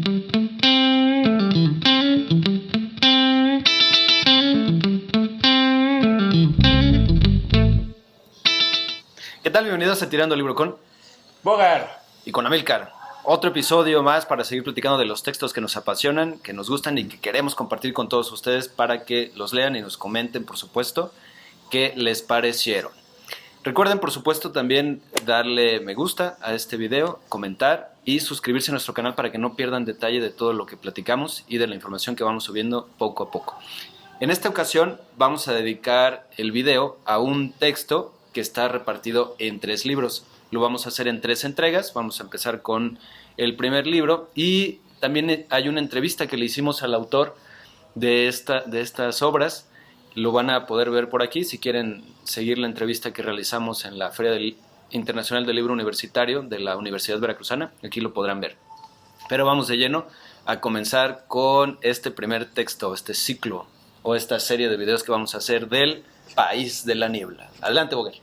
¿Qué tal? Bienvenidos a Tirando el Libro con Bogar y con Amilcar. Otro episodio más para seguir platicando de los textos que nos apasionan, que nos gustan y que queremos compartir con todos ustedes para que los lean y nos comenten, por supuesto, qué les parecieron. Recuerden, por supuesto, también darle me gusta a este video, comentar y suscribirse a nuestro canal para que no pierdan detalle de todo lo que platicamos y de la información que vamos subiendo poco a poco. En esta ocasión vamos a dedicar el video a un texto que está repartido en 3 libros. Lo vamos a hacer en 3 entregas. Vamos a empezar con el primer libro y también hay una entrevista que le hicimos al autor de estas obras. Lo van a poder ver por aquí si quieren seguir la entrevista que realizamos en la Feria Internacional del Libro Universitario de la Universidad Veracruzana. Aquí lo podrán ver. Pero vamos de lleno a comenzar con este primer texto, este ciclo o esta serie de videos que vamos a hacer del País de la Niebla. Adelante, Boguer.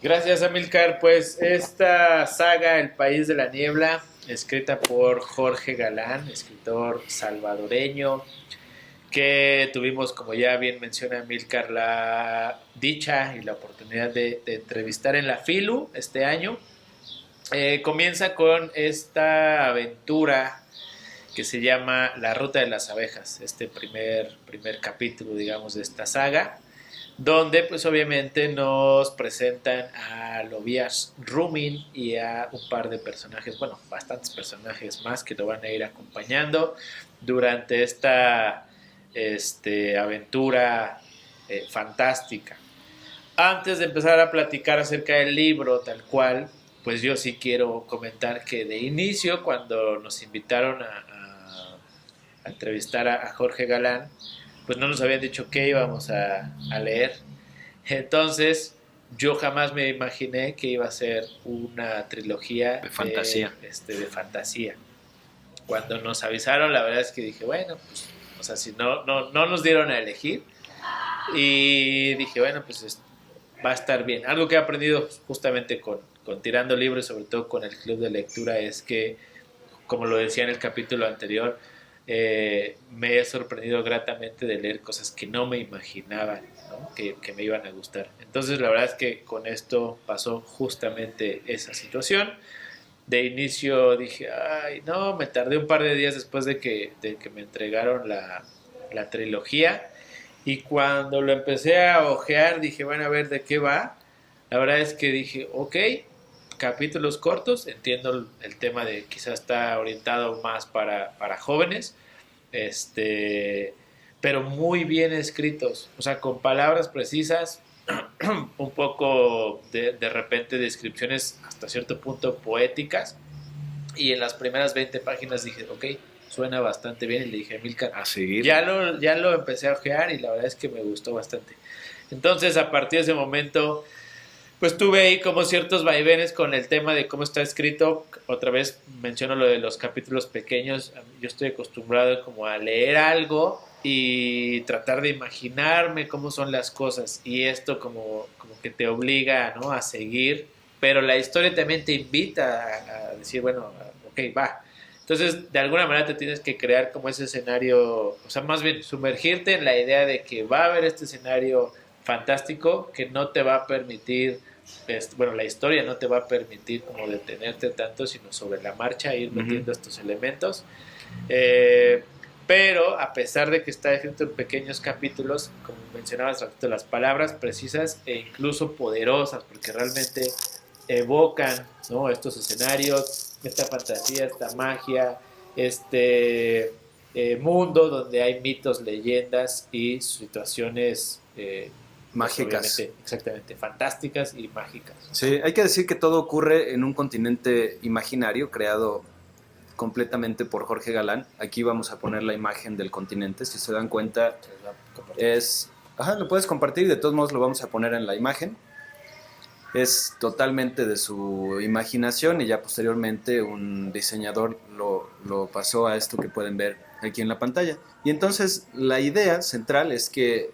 Gracias, Amilcar. Pues esta saga, El País de la Niebla, escrita por Jorge Galán, escritor salvadoreño, que tuvimos, como ya bien menciona Amilcar, la dicha y la oportunidad de entrevistar en la FILU este año. Comienza con esta aventura que se llama La Ruta de las Abejas, este primer capítulo, digamos, de esta saga, donde pues obviamente nos presentan a Lovias Rumin y a un par de personajes, bueno, bastantes personajes más que lo van a ir acompañando durante esta aventura fantástica. Antes de empezar a platicar acerca del libro tal cual, pues yo sí quiero comentar que de inicio, cuando nos invitaron a entrevistar a Jorge Galán, pues no nos habían dicho qué íbamos a leer. Entonces, yo jamás me imaginé que iba a ser una trilogía de fantasía. De fantasía. Cuando nos avisaron, la verdad es que dije, bueno, pues, o sea, si no nos dieron a elegir. Y dije, bueno, pues va a estar bien. Algo que he aprendido justamente con Tirando Libros, sobre todo con el club de lectura, es que, como lo decía en el capítulo anterior, me he sorprendido gratamente de leer cosas que no me imaginaba, ¿no? que me iban a gustar. Entonces la verdad es que con esto pasó justamente esa situación. De inicio dije, ay no, me tardé un par de días después de que me entregaron la trilogía, y cuando lo empecé a ojear dije, bueno, a ver de qué va. La verdad es que dije, ok, capítulos cortos, entiendo el tema de quizás está orientado más para jóvenes, pero muy bien escritos, o sea, con palabras precisas, un poco de repente descripciones hasta cierto punto poéticas, y en las primeras 20 páginas dije, ok, suena bastante bien, y le dije a Milka, A seguir. ya lo empecé a ojear y la verdad es que me gustó bastante. Entonces, a partir de ese momento, pues tuve ahí como ciertos vaivenes con el tema de cómo está escrito. Otra vez menciono lo de los capítulos pequeños. Yo estoy acostumbrado como a leer algo y tratar de imaginarme cómo son las cosas, y esto como que te obliga, ¿no?, a seguir, pero la historia también te invita a decir, bueno, ok, va. Entonces, de alguna manera te tienes que crear como ese escenario, o sea, más bien sumergirte en la idea de que va a haber este escenario fantástico que no te va a permitir, bueno, la historia no te va a permitir como detenerte tanto, sino sobre la marcha ir metiendo estos elementos. Pero a pesar de que está escrito en pequeños capítulos, como mencionabas, las palabras precisas e incluso poderosas, porque realmente evocan, ¿no?, estos escenarios, esta fantasía, esta magia, mundo donde hay mitos, leyendas y situaciones mágicas. Exactamente, fantásticas y mágicas. Sí, hay que decir que todo ocurre en un continente imaginario creado completamente por Jorge Galán. Aquí vamos a poner la imagen del continente, si se dan cuenta es... Ajá, lo puedes compartir, de todos modos lo vamos a poner en la imagen. Es totalmente de su imaginación y ya posteriormente un diseñador lo pasó a esto que pueden ver aquí en la pantalla. Y entonces la idea central es que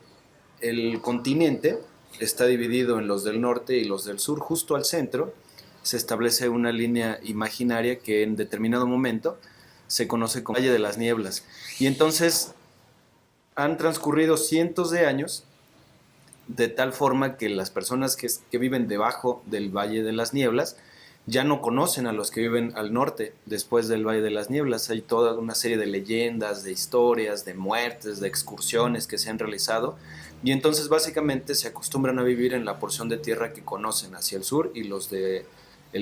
el continente está dividido en los del norte y los del sur. Justo al centro se establece una línea imaginaria que en determinado momento se conoce como Valle de las Nieblas. Y entonces han transcurrido cientos de años, de tal forma que las personas que viven debajo del Valle de las Nieblas ya no conocen a los que viven al norte, después del Valle de las Nieblas. Hay toda una serie de leyendas, de historias, de muertes, de excursiones que se han realizado, y entonces básicamente se acostumbran a vivir en la porción de tierra que conocen hacia el sur, y los del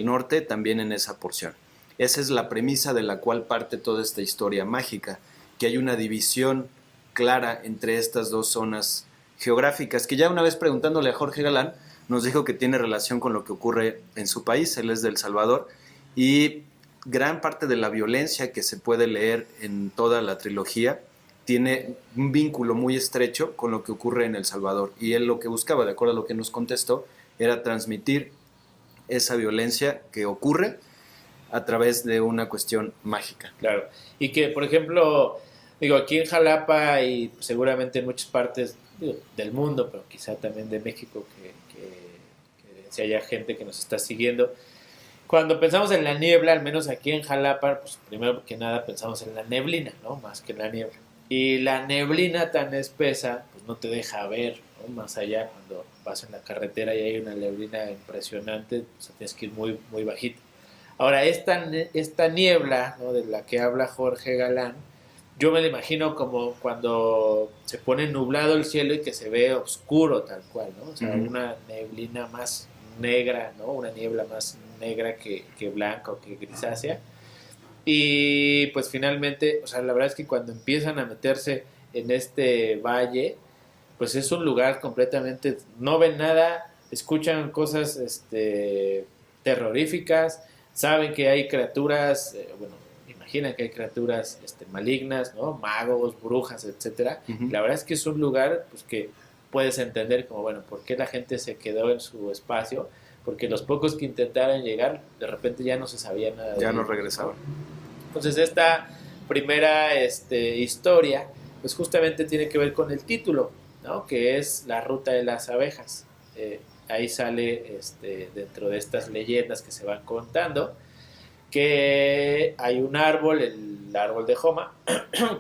norte también en esa porción. Esa es la premisa de la cual parte toda esta historia mágica, que hay una división clara entre estas dos zonas geográficas, que ya una vez preguntándole a Jorge Galán, nos dijo que tiene relación con lo que ocurre en su país. Él es de El Salvador, y gran parte de la violencia que se puede leer en toda la trilogía tiene un vínculo muy estrecho con lo que ocurre en El Salvador, y él lo que buscaba, de acuerdo a lo que nos contestó, era transmitir esa violencia que ocurre a través de una cuestión mágica. Claro. Y que, por ejemplo, digo, aquí en Jalapa y seguramente en muchas partes del mundo, pero quizá también de México, que si haya gente que nos está siguiendo, cuando pensamos en la niebla, al menos aquí en Jalapa, pues primero que nada pensamos en la neblina, ¿no? Más que en la niebla. Y la neblina tan espesa, pues no te deja ver, ¿no? Más allá, cuando vas en la carretera y hay una neblina impresionante, pues tienes que ir muy, muy bajito. Ahora, esta niebla, ¿no?, de la que habla Jorge Galán, yo me la imagino como cuando se pone nublado el cielo y que se ve oscuro tal cual, ¿no? O sea, una neblina más negra, ¿no? Una niebla más negra que blanca o que grisácea. Y pues finalmente, o sea, la verdad es que cuando empiezan a meterse en este valle, pues es un lugar completamente, no ven nada, escuchan cosas terroríficas, saben que hay criaturas, bueno, imaginan que hay criaturas malignas, ¿no? Magos, brujas, etcétera. La verdad es que es un lugar, pues, que puedes entender como, bueno, ¿por qué la gente se quedó en su espacio? Porque los pocos que intentaron llegar, de repente ya no se sabía nada de ya ellos, no regresaban. Entonces esta primera historia, pues justamente tiene que ver con el título, ¿no? Que es La Ruta de las Abejas. Ahí sale dentro de estas leyendas que se van contando, que hay un árbol, el árbol de Joma,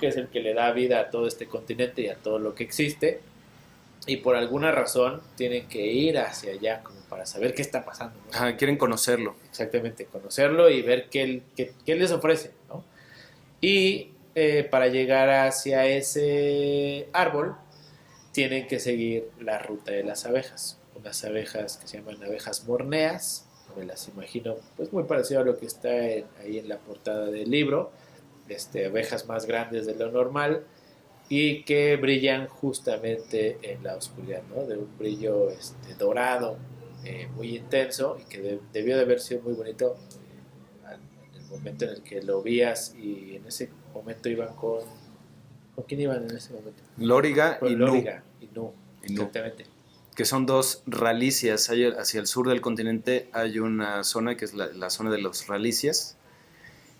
que es el que le da vida a todo este continente y a todo lo que existe, y por alguna razón tienen que ir hacia allá como para saber qué está pasando, ¿no? Quieren conocerlo. Exactamente, conocerlo y ver qué les ofrece, ¿no? Y para llegar hacia ese árbol tienen que seguir la ruta de las abejas, unas abejas que se llaman abejas morneas. Me las imagino pues muy parecido a lo que está ahí en la portada del libro, abejas más grandes de lo normal y que brillan justamente en la oscuridad, ¿no? De un brillo dorado, muy intenso, y que debió de haber sido muy bonito en el momento en el que lo vías. Y en ese momento iban ¿con quién iban en ese momento? Lóriga y Lóriga y Nu, exactamente. Que son dos ralicias. Hacia el sur del continente hay una zona que es la zona de los ralicias,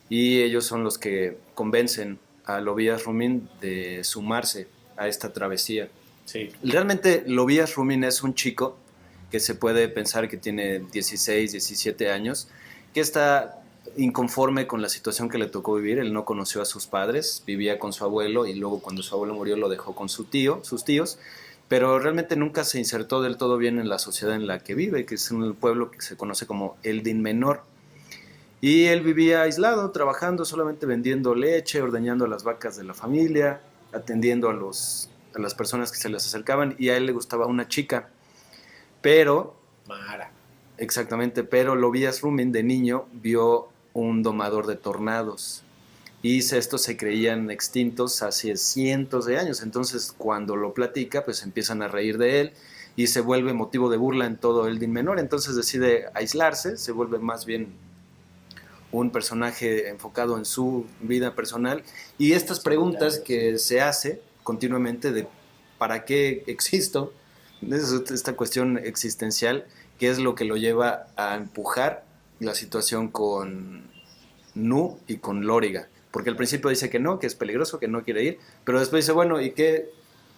y ellos son los que convencen a Lobías Rumín de sumarse a esta travesía. Sí. Realmente Lobías Rumín es un chico que se puede pensar que tiene 16, 17 años, que está inconforme con la situación que le tocó vivir. Él no conoció a sus padres, vivía con su abuelo, y luego cuando su abuelo murió lo dejó con sus tíos, pero realmente nunca se insertó del todo bien en la sociedad en la que vive, que es un pueblo que se conoce como Eldin Menor. Y él vivía aislado, trabajando, solamente vendiendo leche, ordeñando a las vacas de la familia, atendiendo a las personas que se les acercaban, y a él le gustaba una chica. Pero, Mara. Exactamente, pero Lobías Rumín de niño vio un domador de tornados, y estos se creían extintos hace cientos de años. Entonces, cuando lo platica, pues empiezan a reír de él y se vuelve motivo de burla en todo Eldin Menor. Entonces decide aislarse, se vuelve más bien un personaje enfocado en su vida personal, y estas preguntas que se hace continuamente de ¿para qué existo? Esta cuestión existencial, que es lo que lo lleva a empujar la situación con Nu y con Lóriga, porque al principio dice que no, que es peligroso, que no quiere ir, pero después dice, bueno, ¿y qué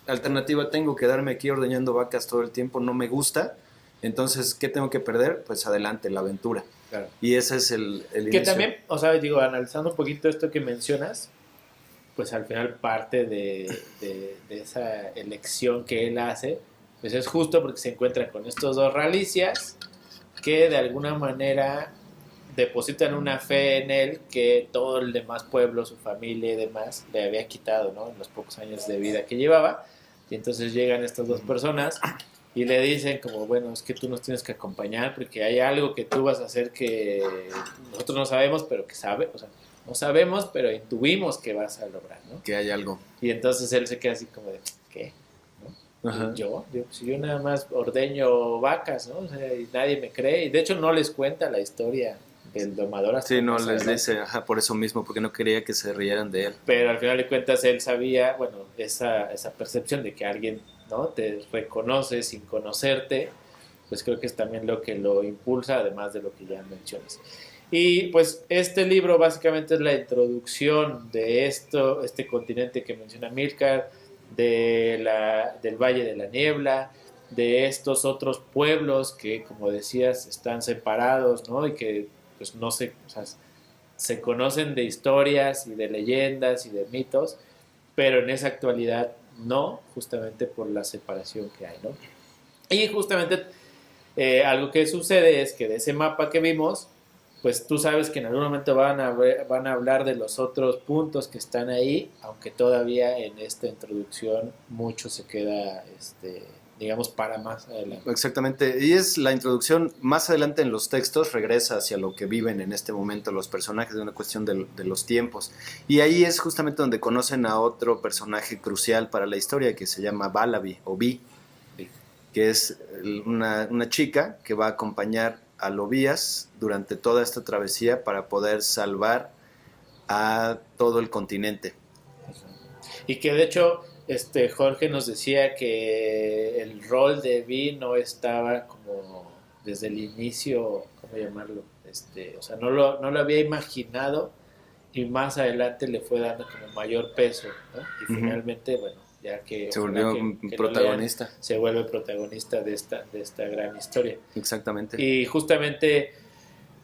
alternativa tengo? ¿Quedarme aquí ordeñando vacas todo el tiempo? No me gusta. Entonces, ¿qué tengo que perder? Pues adelante, la aventura. Claro. Y ese es el Que inicio. también, o sea, digo, analizando un poquito esto que mencionas, pues al final parte de esa elección que él hace, pues es justo porque se encuentra con estos dos ralicias que de alguna manera depositan una fe en él que todo el demás pueblo, su familia y demás, le había quitado, ¿no? En los pocos años de vida que llevaba. Y entonces llegan estas dos personas y le dicen como, bueno, es que tú nos tienes que acompañar porque hay algo que tú vas a hacer que nosotros no sabemos, pero que sabe, o sea, no sabemos, pero intuimos que vas a lograr, ¿no? Que hay algo. Y entonces él se queda así como de, ¿qué? ¿No? Ajá. Y si yo nada más ordeño vacas, ¿no? O sea, y nadie me cree. Y de hecho no les cuenta la historia del domador hasta Sí, no más les adelante. dice, ajá, por eso mismo, porque no quería que se rieran de él. Pero al final de cuentas él sabía, bueno, esa percepción de que alguien, ¿no? Te reconoce sin conocerte, pues creo que es también lo que lo impulsa, además de lo que ya mencionas. Y pues este libro básicamente es la introducción de este continente que menciona Milcar, del Valle de la Niebla, de estos otros pueblos que, como decías, están separados, ¿no? Y que pues no sé, o sea, se conocen de historias y de leyendas y de mitos, pero en esa actualidad no, justamente por la separación que hay, ¿no? Y justamente algo que sucede es que de ese mapa que vimos, pues tú sabes que en algún momento van a hablar de los otros puntos que están ahí, aunque todavía en esta introducción mucho se queda, digamos, para más adelante. Exactamente, y es la introducción. Más adelante en los textos regresa hacia lo que viven en este momento los personajes, de una cuestión de los tiempos. Y ahí es justamente donde conocen a otro personaje crucial para la historia que se llama Valabi o Vi, que es una chica que va a acompañar a Lobías durante toda esta travesía para poder salvar a todo el continente. Y que de hecho, Jorge nos decía que el rol de Vi no estaba como desde el inicio, ¿cómo llamarlo? O sea, no lo había imaginado y más adelante le fue dando como mayor peso, ¿no? Y finalmente, bueno, ya que Se ojalá volvió que protagonista. lo lean, se vuelve protagonista de esta gran historia. Exactamente. Y justamente,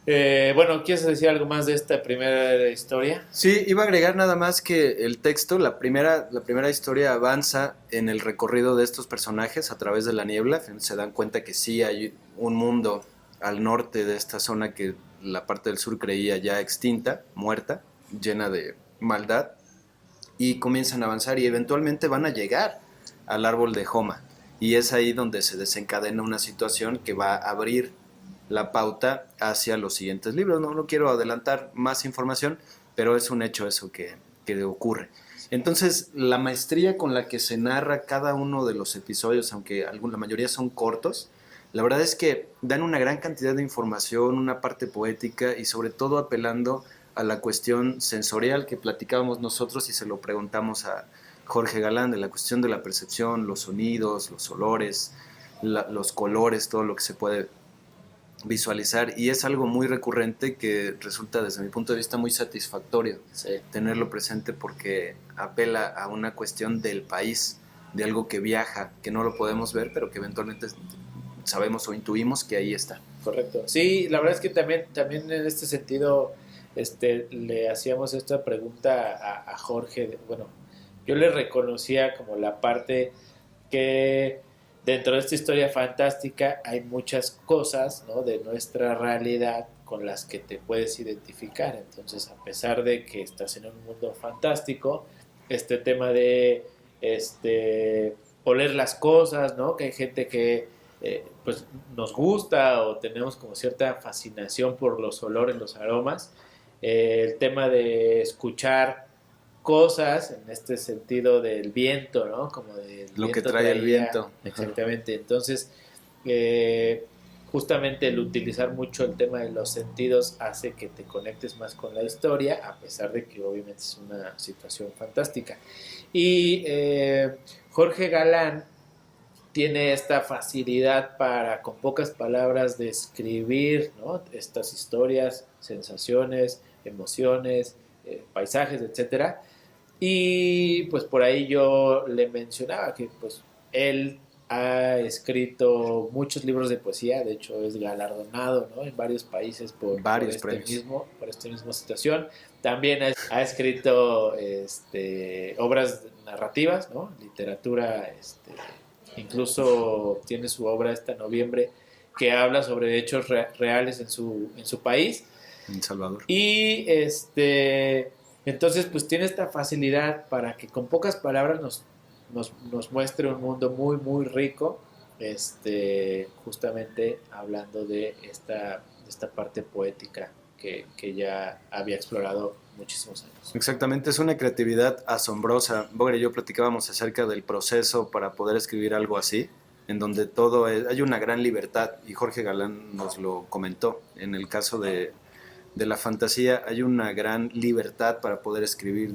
bueno, ¿quieres decir algo más de esta primera historia? Sí, iba a agregar nada más que el texto, la primera historia avanza en el recorrido de estos personajes a través de la niebla. Se dan cuenta que sí hay un mundo al norte de esta zona que la parte del sur creía ya extinta, muerta, llena de maldad, y comienzan a avanzar y eventualmente van a llegar al árbol de Homa. Y es ahí donde se desencadena una situación que va a abrir la pauta hacia los siguientes libros. No quiero adelantar más información, pero es un hecho eso que ocurre. Entonces, la maestría con la que se narra cada uno de los episodios, aunque la mayoría son cortos, la verdad es que dan una gran cantidad de información, una parte poética y sobre todo apelando a la cuestión sensorial que platicábamos nosotros y se lo preguntamos a Jorge Galán, de la cuestión de la percepción, los sonidos, los olores, los colores, todo lo que se puede visualizar, y es algo muy recurrente que resulta desde mi punto de vista muy satisfactorio tenerlo presente porque apela a una cuestión del país, de algo que viaja, que no lo podemos ver, pero que eventualmente sabemos o intuimos que ahí está. Correcto. Sí, la verdad es que también en este sentido, le hacíamos esta pregunta a Jorge. Bueno, yo le reconocía como la parte que dentro de esta historia fantástica hay muchas cosas, ¿no? De nuestra realidad con las que te puedes identificar. Entonces, a pesar de que estás en un mundo fantástico, este tema de oler las cosas, ¿no? Que hay gente que pues nos gusta o tenemos como cierta fascinación por los olores, los aromas. El tema de escuchar cosas en este sentido del viento, ¿no? Como del Lo que viento trae el viento. Exactamente. Entonces, eh, justamente el utilizar mucho el tema de los sentidos hace que te conectes más con la historia, a pesar de que obviamente es una situación fantástica. Y Jorge Galán tiene esta facilidad para, con pocas palabras, describir, ¿no? Estas historias, sensaciones, emociones, paisajes, etcétera. Y pues por ahí yo le mencionaba que pues él ha escrito muchos libros de poesía, de hecho es galardonado, ¿no?, en varios países por esta misma situación. También ha escrito obras narrativas, ¿no?, literatura, incluso tiene su obra Noviembre, que habla sobre hechos reales en su país. En Salvador. Y entonces pues tiene esta facilidad para que con pocas palabras nos muestre un mundo muy muy rico, justamente hablando de esta parte poética que ya había explorado muchísimos años. Exactamente, es una creatividad asombrosa. Boger y yo platicábamos acerca del proceso para poder escribir algo así, en donde hay una gran libertad, y Jorge Galán nos lo comentó. En el caso de la fantasía hay una gran libertad para poder escribir,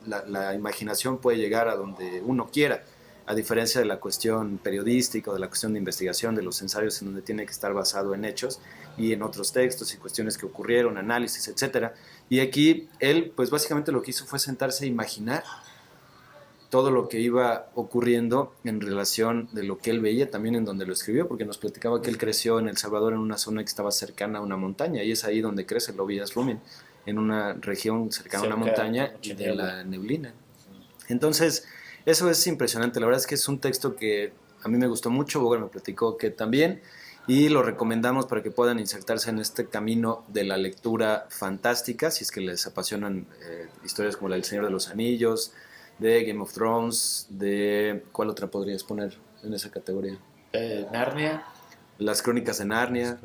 la imaginación puede llegar a donde uno quiera, a diferencia de la cuestión periodística o de la cuestión de investigación, de los ensayos, en donde tiene que estar basado en hechos y en otros textos y cuestiones que ocurrieron, análisis, etcétera. Y aquí él, pues básicamente lo que hizo fue sentarse a imaginar todo lo que iba ocurriendo en relación de lo que él veía, también en donde lo escribió, porque nos platicaba que él creció en El Salvador en una zona que estaba cercana a una montaña, y es ahí donde crece Lovías Lumen, en una región cercana a una montaña y de la neblina. Entonces, eso es impresionante. La verdad es que es un texto que a mí me gustó mucho. Boger me platicó que también, y lo recomendamos para que puedan insertarse en este camino de la lectura fantástica, si es que les apasionan historias como la del Señor de los Anillos, de Game of Thrones, de... ¿cuál otra podrías poner en esa categoría? Narnia. Las Crónicas de Narnia,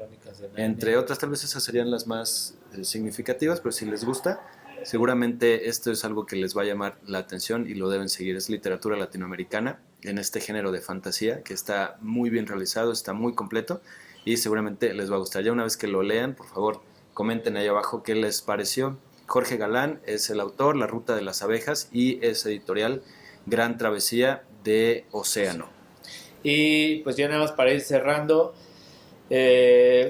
entre otras. Tal vez esas serían las más significativas, pero si les gusta, seguramente esto es algo que les va a llamar la atención y lo deben seguir. Es literatura latinoamericana en este género de fantasía, que está muy bien realizado, está muy completo y seguramente les va a gustar. Ya una vez que lo lean, por favor, comenten ahí abajo qué les pareció. Jorge Galán es el autor, La Ruta de las Abejas, y es editorial Gran Travesía de Océano. Y pues ya nada más para ir cerrando,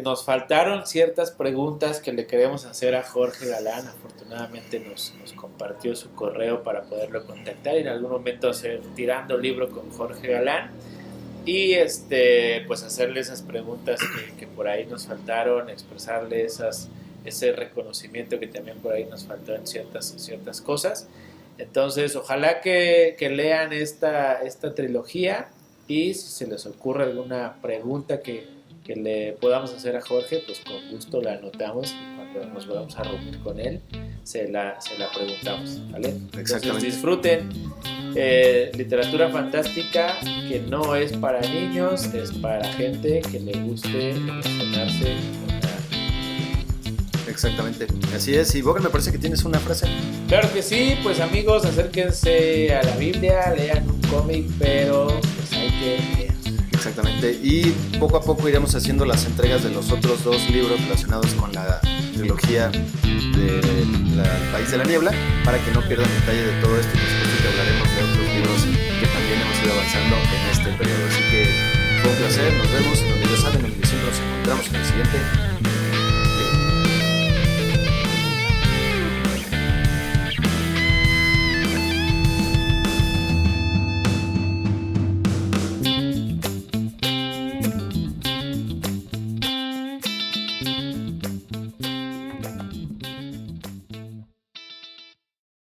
nos faltaron ciertas preguntas que le queremos hacer a Jorge Galán. Afortunadamente nos compartió su correo para poderlo contactar y en algún momento hacer Tirando Libro con Jorge Galán, y pues hacerle esas preguntas que por ahí nos faltaron, expresarle ese reconocimiento que también por ahí nos faltó en ciertas cosas. Entonces ojalá que lean esta trilogía, y si se les ocurre alguna pregunta que le podamos hacer a Jorge, pues con gusto la anotamos y cuando nos volvamos a reunir con él se la preguntamos, ¿vale? Entonces disfruten literatura fantástica que no es para niños, es para gente que le guste emocionarse. Exactamente, así es. Y Boger, me parece que tienes una frase. Claro que sí, pues amigos, acérquense a la Biblia, lean un cómic, pero pues hay que leer. Exactamente, y poco a poco iremos haciendo las entregas de los otros 2 libros relacionados con la trilogía de País de la Niebla, para que no pierdan detalle de todo esto, y por supuesto que hablaremos de otros libros que también hemos ido avanzando en este periodo. Así que fue un placer, nos vemos, donde ya saben, en el siempre nos encontramos en el siguiente